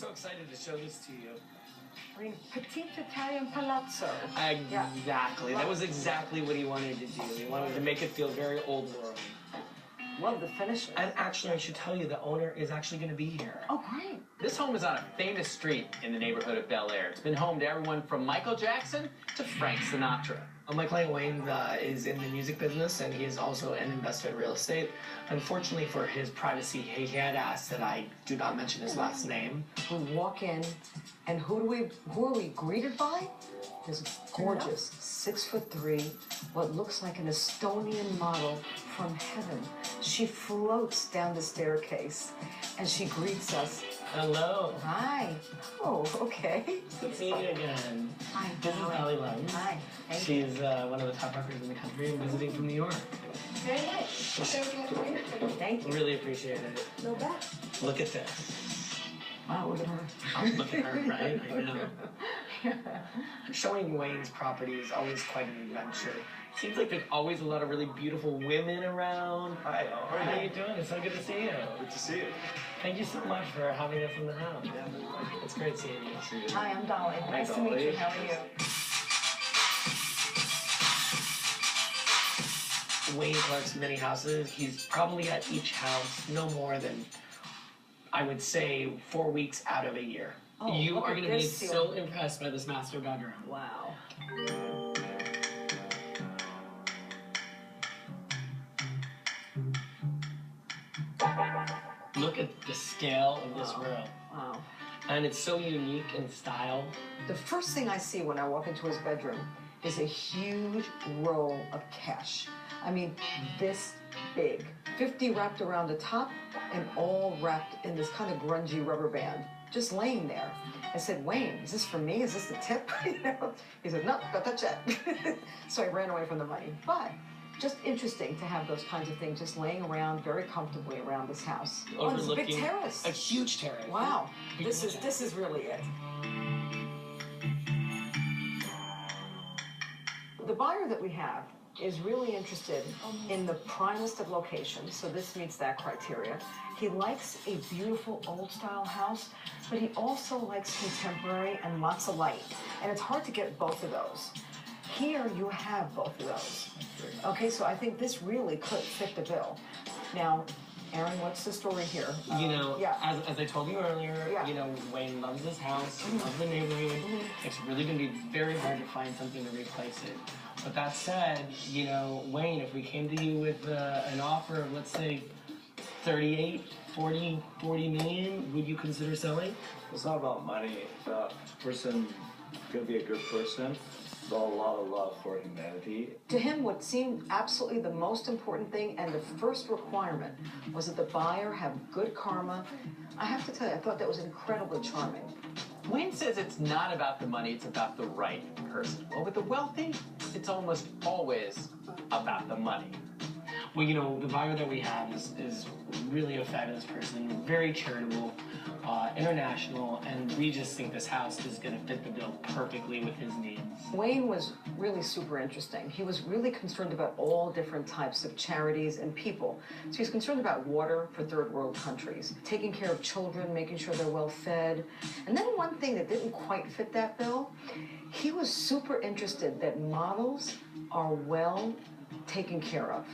so excited to show this to you. I mean, petite Italian palazzo. Exactly. Yeah. That was exactly what he wanted to do. He wanted to make it feel very old world. Love the finish. And actually, I should tell you, the owner is actually going to be here. Oh, great. This home is on a famous street in the neighborhood of Bel Air. It's been home to everyone from Michael Jackson to Frank Sinatra. My client Wayne is in the music business, and he is also an investor in real estate. Unfortunately, for his privacy, he had asked that I do not mention his last name. We walk in, and who are we greeted by? This gorgeous 6'3", what looks like an Estonian model from heaven. She floats down the staircase, and she greets us. Hello. Hi. Oh, okay. Good seeing you again. Hi. This is Allie Lund. Hi. She's one of the top rockers in the country and visiting from New York. Very nice. So glad to meet you. Thank you. Really appreciate it. No bet. Look at this. Wow, look at her. Oh, look at her, right? I know. Showing Wayne's property is always quite an adventure. Seems like there's always a lot of really beautiful women around. Hi, how are you doing? It's so good to see you. Good to see you. Thank you so much for having us in the house. Yeah, It's great seeing you. Hi, I'm Dolly. Nice to Dolly. meet you. How are you? Wayne collects many houses. He's probably at each house no more than, I would say, 4 weeks out of a year. Oh, You look are at going to be this so ceiling. impressed by this master bedroom. Wow. Look at the scale of this room. Wow. And it's so unique in style. The first thing I see when I walk into his bedroom is a huge roll of cash. I mean, this big. 50 wrapped around the top and all wrapped in this kind of grungy rubber band, just laying there. I said, Wayne, is this for me? Is this the tip? You know? He said, no, don't touch that. So I ran away from the money. But just interesting to have those kinds of things just laying around very comfortably around this house. Oh, it's a big terrace. A huge terrace. Wow. This is really it. The buyer that we have is really interested in the primest of locations, so this meets that criteria. He likes a beautiful old-style house, but he also likes contemporary and lots of light, and it's hard to get both of those. Here, you have both of those. Okay, so I think this really could fit the bill. Now, Aaron, what's the story here? You know, yeah. as I told you earlier, Yeah. you know, Wayne loves this house, loves the neighborhood. It's really going to be very hard to find something to replace it. But that said, you know, Wayne, if we came to you with an offer of, let's say, 38, 40 million, would you consider selling? It's not about money. The person could be a good person, but a lot of love for humanity. To him, what seemed absolutely the most important thing and the first requirement was that the buyer have good karma. I have to tell you, I thought that was incredibly charming. Wayne says it's not about the money, it's about the right person. Well, with the wealthy, it's almost always about the money. Well, you know, the buyer that we have is really a fabulous person, very charitable, international, and we just think this house is going to fit the bill perfectly with his needs. Wayne was really super interesting. He was really concerned about all different types of charities and people. So he's concerned about water for third world countries, taking care of children, making sure they're well fed. And then one thing that didn't quite fit that bill, he was super interested that models are well taken care of.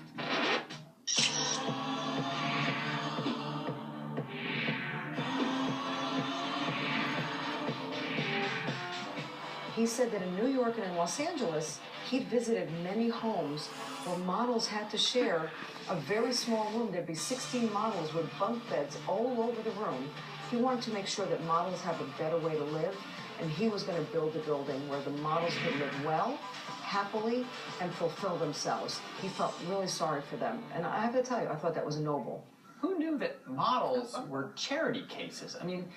He said that in New York and in Los Angeles, he'd visited many homes where models had to share a very small room. There'd be 16 models with bunk beds all over the room. He wanted to make sure that models have a better way to live, and he was going to build a building where the models could live well, happily, and fulfill themselves. He felt really sorry for them, and I have to tell you, I thought that was noble. Who knew that models were charity cases? I mean,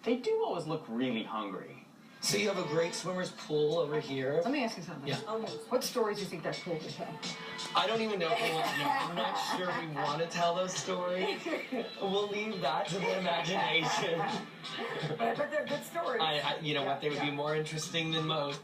they do always look really hungry. So you have a great swimmer's pool over here. Let me ask you something. Yeah. What stories do you think that pool could tell? I don't even know if we want to know. I'm not sure we want to tell those stories. We'll leave that to the imagination. But they're good stories. You know what? They would be more interesting than most.